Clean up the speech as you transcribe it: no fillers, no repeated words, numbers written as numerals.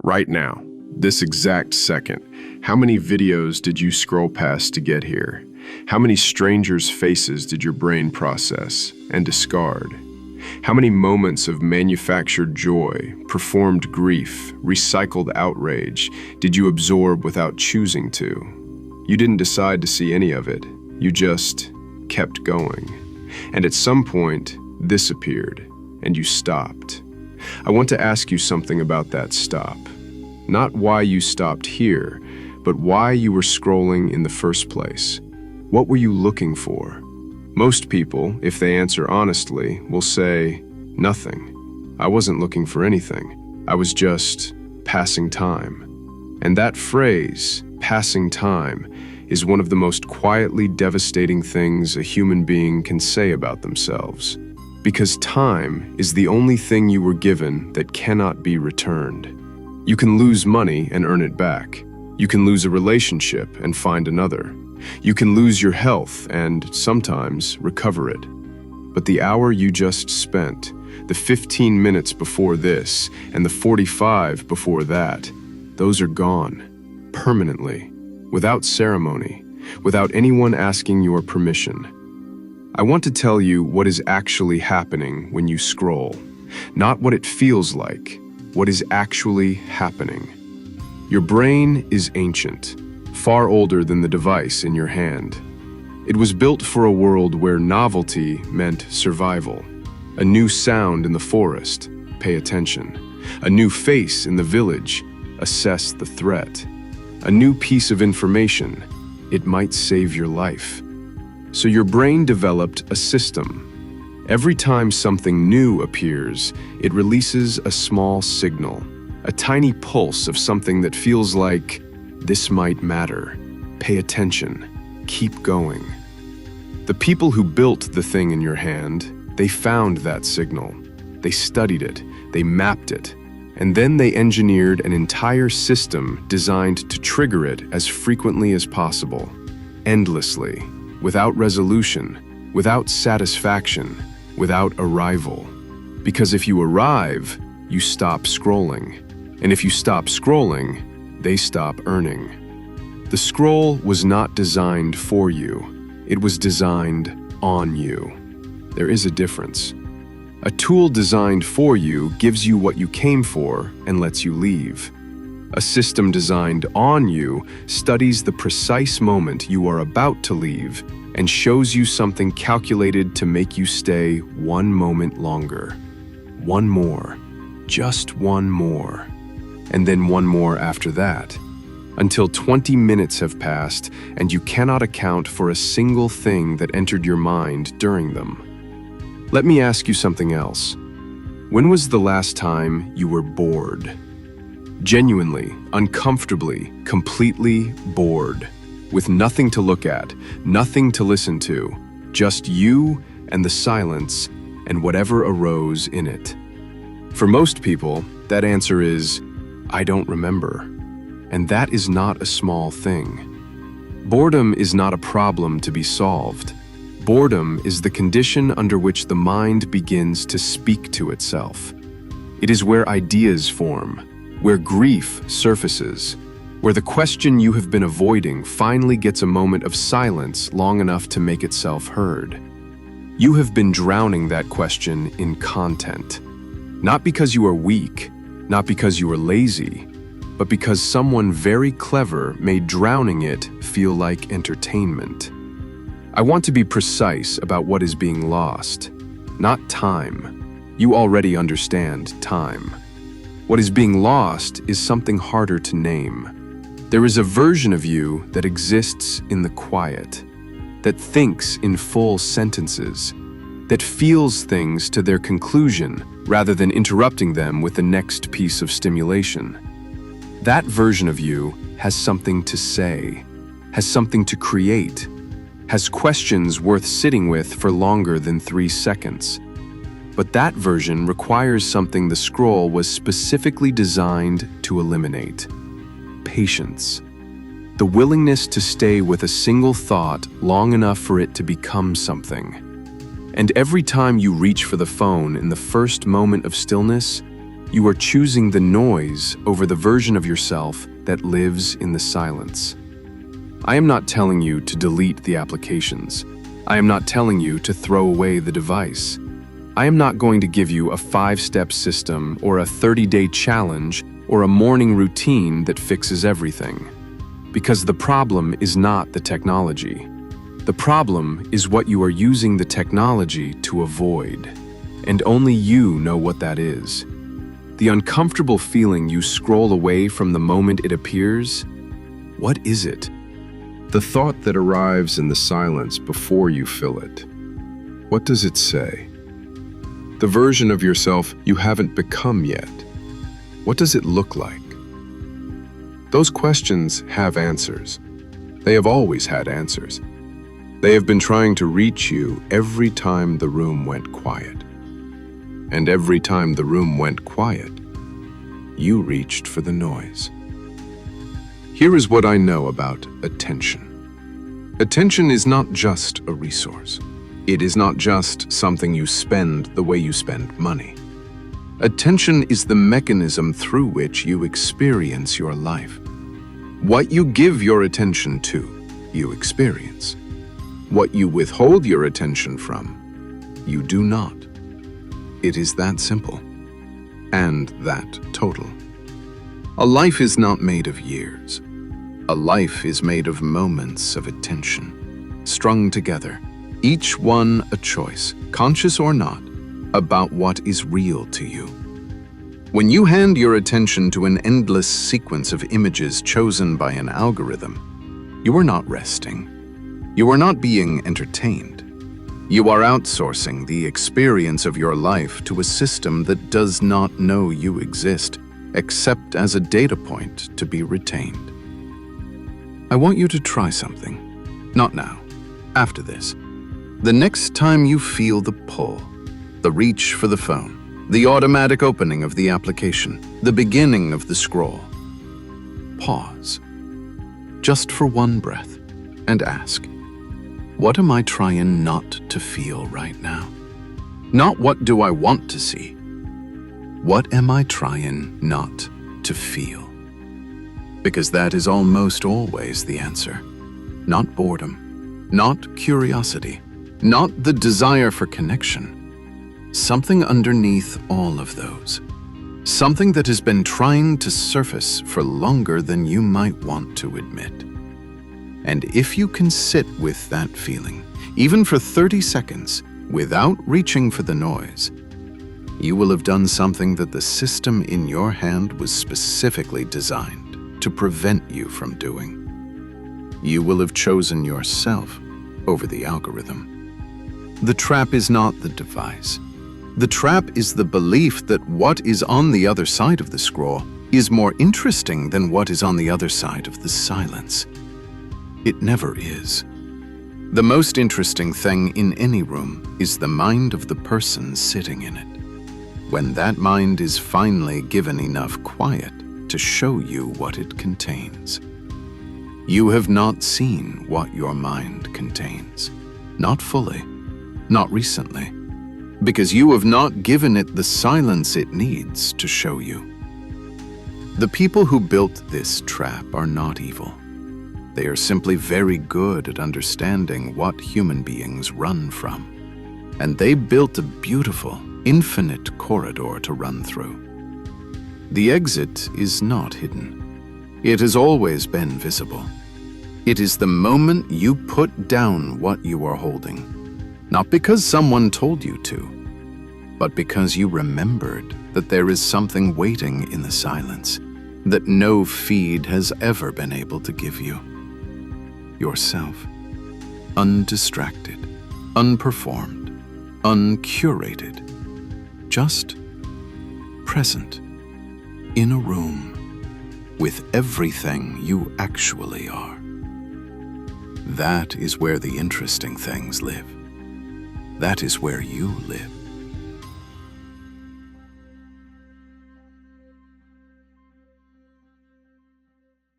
Right now, this exact second, how many videos did you scroll past to get here? How many strangers' faces did your brain process and discard? How many moments of manufactured joy, performed grief, recycled outrage did you absorb without choosing to? You didn't decide to see any of it. You just kept going. And at some point, this appeared, and you stopped. I want to ask you something about that stop. Not why you stopped here, but why you were scrolling in the first place. What were you looking for? Most people, if they answer honestly, will say, nothing. I wasn't looking for anything. I was just passing time. And that phrase, passing time, is one of the most quietly devastating things a human being can say about themselves. Because time is the only thing you were given that cannot be returned. You can lose money and earn it back. You can lose a relationship and find another. You can lose your health and, sometimes, recover it. But the hour you just spent, the 15 minutes before this, and the 45 before that, those are gone, permanently, without ceremony, without anyone asking your permission. I want to tell you what is actually happening when you scroll, not what it feels like, what is actually happening. Your brain is ancient, far older than the device in your hand. It was built for a world where novelty meant survival. A new sound in the forest, pay attention. A new face in the village, assess the threat. A new piece of information, it might save your life. So your brain developed a system. Every time something new appears, it releases a small signal, a tiny pulse of something that feels like, this might matter. Pay attention. Keep going. The people who built the thing in your hand, they found that signal. They studied it, they mapped it, and then they engineered an entire system designed to trigger it as frequently as possible, endlessly, without resolution, without satisfaction, without arrival. Because if you arrive, you stop scrolling. And if you stop scrolling, they stop earning. The scroll was not designed for you. It was designed on you. There is a difference. A tool designed for you gives you what you came for and lets you leave. A system designed on you studies the precise moment you are about to leave and shows you something calculated to make you stay one moment longer. One more. Just one more. And then one more after that. Until 20 minutes have passed and you cannot account for a single thing that entered your mind during them. Let me ask you something else. When was the last time you were bored? Genuinely, uncomfortably, completely bored. With nothing to look at, nothing to listen to, just you and the silence and whatever arose in it. For most people, that answer is, I don't remember. And that is not a small thing. Boredom is not a problem to be solved. Boredom is the condition under which the mind begins to speak to itself. It is where ideas form, where grief surfaces, where the question you have been avoiding finally gets a moment of silence long enough to make itself heard. You have been drowning that question in content. Not because you are weak, not because you are lazy, but because someone very clever made drowning it feel like entertainment. I want to be precise about what is being lost, not time. You already understand time. What is being lost is something harder to name. There is a version of you that exists in the quiet, that thinks in full sentences, that feels things to their conclusion rather than interrupting them with the next piece of stimulation. That version of you has something to say, has something to create, has questions worth sitting with for longer than 3 seconds. But that version requires something the scroll was specifically designed to eliminate: patience. The willingness to stay with a single thought long enough for it to become something. And every time you reach for the phone in the first moment of stillness, You are choosing the noise over the version of yourself that lives in the silence. I am not telling you to delete the applications. I am not telling you to throw away the device. I am not going to give you a 5-step system or a 30-day challenge or a morning routine that fixes everything. Because the problem is not the technology. The problem is what you are using the technology to avoid. And only you know what that is. The uncomfortable feeling you scroll away from the moment it appears, what is it? The thought that arrives in the silence before you fill it. What does it say? The version of yourself you haven't become yet. What does it look like? Those questions have answers. They have always had answers. They have been trying to reach you every time the room went quiet. And every time the room went quiet, you reached for the noise. Here is what I know about attention. Attention is not just a resource. It is not just something you spend the way you spend money. Attention is the mechanism through which you experience your life. What you give your attention to, you experience. What you withhold your attention from, you do not. It is that simple, and that total. A life is not made of years. A life is made of moments of attention, strung together, each one a choice, conscious or not, about what is real to you. When you hand your attention to an endless sequence of images chosen by an algorithm, you are not resting. You are not being entertained. You are outsourcing the experience of your life to a system that does not know you exist, except as a data point to be retained. I want you to try something. Not now. After this. The next time you feel the pull, the reach for the phone, the automatic opening of the application, the beginning of the scroll, pause, just for one breath, and ask, what am I trying not to feel right now? Not what do I want to see. What am I trying not to feel? Because that is almost always the answer. Not boredom, not curiosity, not the desire for connection. Something underneath all of those. Something that has been trying to surface for longer than you might want to admit. And if you can sit with that feeling, even for 30 seconds, without reaching for the noise, you will have done something that the system in your hand was specifically designed to prevent you from doing. You will have chosen yourself over the algorithm. The trap is not the device. The trap is the belief that what is on the other side of the scroll is more interesting than what is on the other side of the silence. It never is. The most interesting thing in any room is the mind of the person sitting in it. When that mind is finally given enough quiet to show you what it contains. You have not seen what your mind contains. Not fully, not recently, because you have not given it the silence it needs to show you. The people who built this trap are not evil. They are simply very good at understanding what human beings run from. And they built a beautiful, infinite corridor to run through. The exit is not hidden. It has always been visible. It is the moment you put down what you are holding, not because someone told you to, but because you remembered that there is something waiting in the silence that no feed has ever been able to give you. Yourself, undistracted, unperformed, uncurated, just present, in a room, with everything you actually are. That is where the interesting things live. That is where you live.